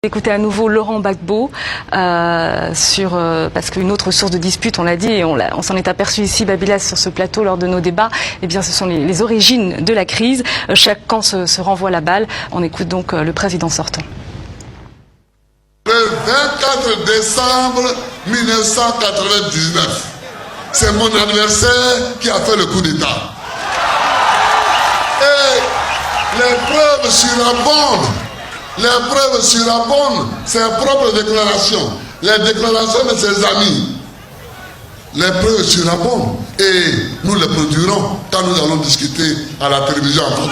Écoutez à nouveau Laurent Gbagbo parce qu'une autre source de dispute, on l'a dit et on s'en est aperçu ici, Babila, sur ce plateau lors de nos débats, eh bien ce sont les origines de la crise. Chaque camp se renvoie la balle. On écoute donc le président sortant. Le 24 décembre 1999, c'est mon adversaire qui a fait le coup d'État. Et les preuves surabondent. Les preuves surabondent, ses propres déclarations, les déclarations de ses amis. Les preuves surabondent et nous les produirons quand nous allons discuter à la télévision en France.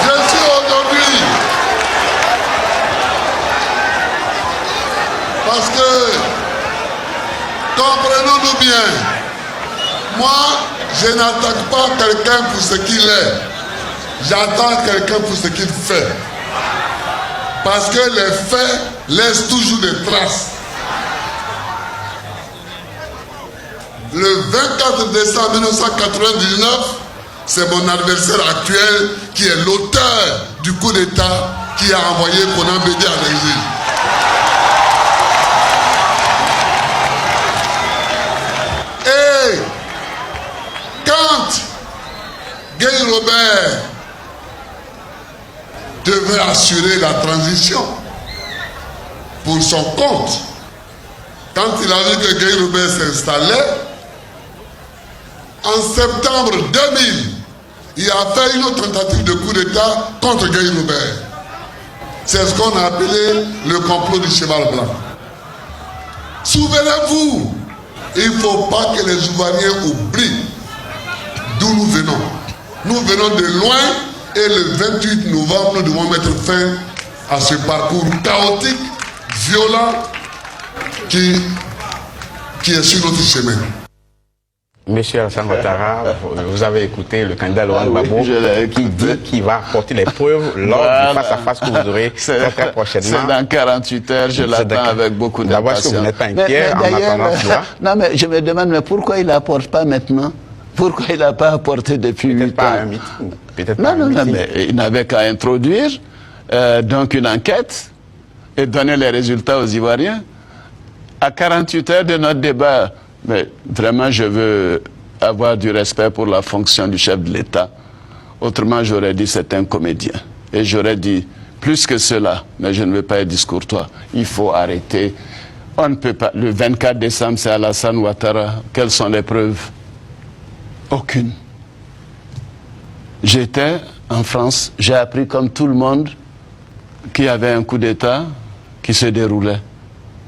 Je suis aujourd'hui, parce que comprenons-nous bien, moi, je n'attaque pas quelqu'un pour ce qu'il est. J'attaque quelqu'un pour ce qu'il fait. Parce que les faits laissent toujours des traces. Le 24 décembre 1999, c'est mon adversaire actuel qui est l'auteur du coup d'État qui a envoyé Konan Bédié à l'exil. Et quand Guy Robert devait assurer la transition pour son compte, quand il a vu que Guy Robert s'installait, en septembre 2000, il a fait une autre tentative de coup d'État contre Guy Robert. C'est ce qu'on a appelé le complot du cheval blanc. Souvenez-vous, il ne faut pas que les Ivoiriens oublient d'où nous venons. Nous venons de loin et le 28 novembre, nous devons mettre fin à ce parcours chaotique, violent, qui est sur notre chemin. Monsieur Alassane Ouattara, vous avez écouté le candidat Laurent Gbagbo qui dit qu'il va apporter les preuves lors du face-à-face que vous aurez très prochainement. C'est dans 48 heures, je l'attends avec beaucoup d'impatience. D'abord, est-ce que vous n'êtes pas inquiet en attendant cela? Non, mais je me demande, mais pourquoi il n'apporte pas maintenant? Pourquoi il n'a pas apporté depuis 8 ans? Peut-être pas un meeting. Peut-être pas Non, mais il n'avait qu'à introduire donc une enquête et donner les résultats aux Ivoiriens. À 48 heures de notre débat, mais vraiment, je veux avoir du respect pour la fonction du chef de l'État. Autrement, j'aurais dit c'est un comédien. Et j'aurais dit plus que cela, mais je ne veux pas être discourtois. Il faut arrêter. On ne peut pas. Le 24 décembre, c'est Alassane Ouattara. Quelles sont les preuves? Aucune. J'étais en France, j'ai appris comme tout le monde qu'il y avait un coup d'État qui se déroulait.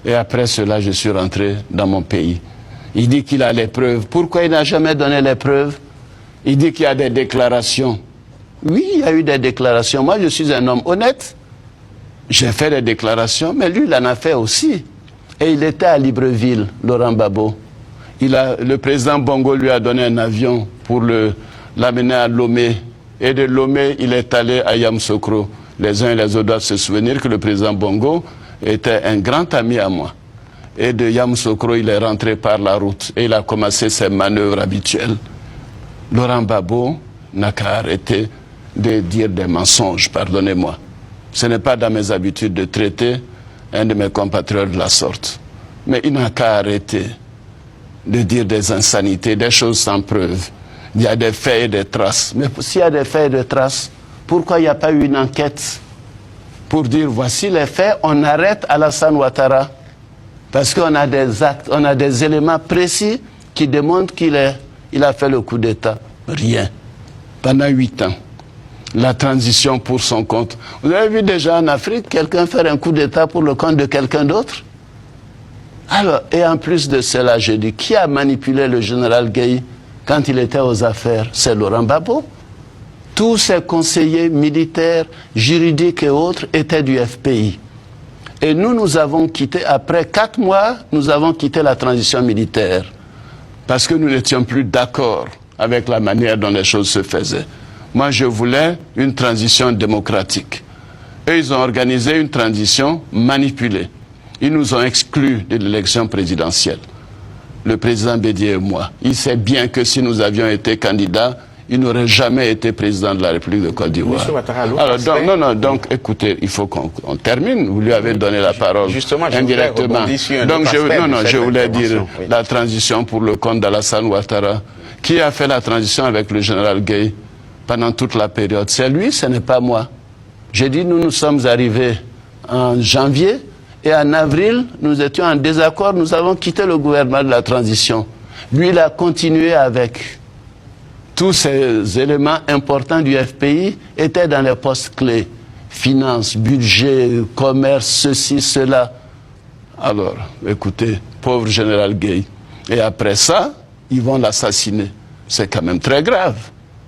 Et après cela, je suis rentré dans mon pays. Il dit qu'il a les preuves. Pourquoi il n'a jamais donné les preuves? Il dit qu'il y a des déclarations. Oui, il y a eu des déclarations. Moi, je suis un homme honnête. J'ai fait des déclarations, mais lui, il en a fait aussi. Et il était à Libreville, Laurent Gbagbo. Le président Bongo lui a donné un avion pour l'amener à Lomé. Et de Lomé, il est allé à Yamoussoukro. Les uns et les autres doivent se souvenir que le président Bongo était un grand ami à moi. Et de Yamoussoukro, il est rentré par la route. Et il a commencé ses manœuvres habituelles. Laurent Gbagbo n'a qu'à arrêter de dire des mensonges, pardonnez-moi. Ce n'est pas dans mes habitudes de traiter un de mes compatriotes de la sorte. Mais il n'a qu'à arrêter de dire des insanités, des choses sans preuve. Il y a des faits et des traces. Mais s'il y a des faits et des traces, pourquoi il n'y a pas eu une enquête pour dire voici les faits, on arrête Alassane Ouattara? Parce qu'on a des actes, on a des éléments précis qui démontrent qu'il a fait le coup d'État. Rien. Pendant 8 ans. La transition pour son compte. Vous avez vu déjà en Afrique quelqu'un faire un coup d'État pour le compte de quelqu'un d'autre? Alors, et en plus de cela, je dis, qui a manipulé le général Gueye quand il était aux affaires? C'est Laurent Gbagbo. Tous ses conseillers militaires, juridiques et autres étaient du FPI. Et nous avons quitté, après 4 mois, nous avons quitté la transition militaire. Parce que nous n'étions plus d'accord avec la manière dont les choses se faisaient. Moi, je voulais une transition démocratique. Eux, ils ont organisé une transition manipulée. Ils nous ont exclus de l'élection présidentielle. le président Bédié et moi. Il sait bien que si nous avions été candidats, il n'aurait jamais été président de la République de Côte d'Ivoire. Alors, donc, écoutez, il faut qu'on termine. Vous lui avez donné la parole indirectement. Donc, je voulais dire la transition pour le compte d'Alassane Ouattara. Qui a fait la transition avec le général Gueye pendant toute la période? C'est lui, ce n'est pas moi. J'ai dit, nous sommes arrivés en janvier et en avril, nous étions en désaccord. Nous avons quitté le gouvernement de la transition. Lui, il a continué avec. Tous ces éléments importants du FPI étaient dans les postes clés. Finances, budget, commerce, ceci, cela. Alors, écoutez, pauvre général Gueye. Et après ça, ils vont l'assassiner. C'est quand même très grave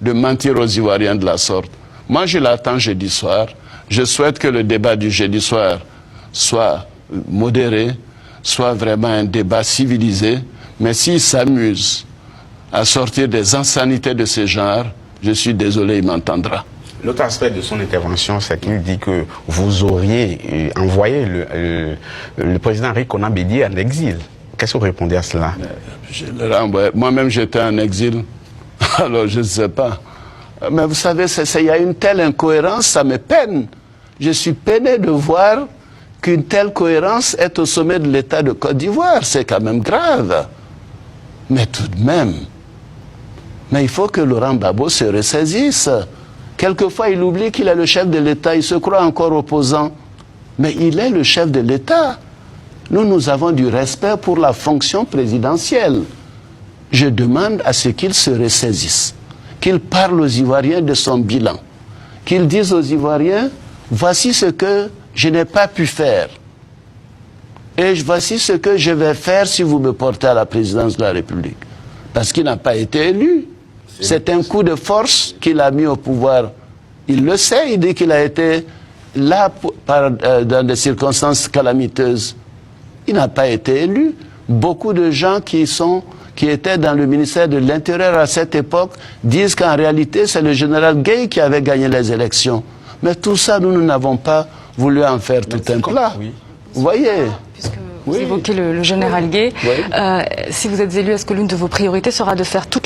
de mentir aux Ivoiriens de la sorte. Moi, je l'attends jeudi soir. Je souhaite que le débat du jeudi soir soit modéré, soit vraiment un débat civilisé. Mais s'il s'amuse à sortir des insanités de ce genre, je suis désolé, il m'entendra. L'autre aspect de son intervention, c'est qu'il dit que vous auriez envoyé le président Henri Konan Bédié en exil. Qu'est-ce que vous répondez à cela? Moi-même, j'étais en exil. Alors, je ne sais pas. Mais vous savez, il y a une telle incohérence, ça me peine. Je suis peiné de voir qu'une telle cohérence est au sommet de l'État de Côte d'Ivoire. C'est quand même grave. Mais tout de même... Mais il faut que Laurent Gbagbo se ressaisisse. Quelquefois, il oublie qu'il est le chef de l'État. Il se croit encore opposant. Mais il est le chef de l'État. Nous avons du respect pour la fonction présidentielle. Je demande à ce qu'il se ressaisisse. Qu'il parle aux Ivoiriens de son bilan. Qu'il dise aux Ivoiriens, voici ce que je n'ai pas pu faire. Et voici ce que je vais faire si vous me portez à la présidence de la République. Parce qu'il n'a pas été élu. C'est un coup de force qu'il a mis au pouvoir. Il le sait, il dit qu'il a été là dans des circonstances calamiteuses. Il n'a pas été élu. Beaucoup de gens qui étaient dans le ministère de l'Intérieur à cette époque disent qu'en réalité, c'est le général Gueye qui avait gagné les élections. Mais tout ça, nous n'avons pas voulu en faire tout un plat. Oui. Vous voyez? Puisque vous évoquez le général Gueye, si vous êtes élu, est-ce que l'une de vos priorités sera de faire toute la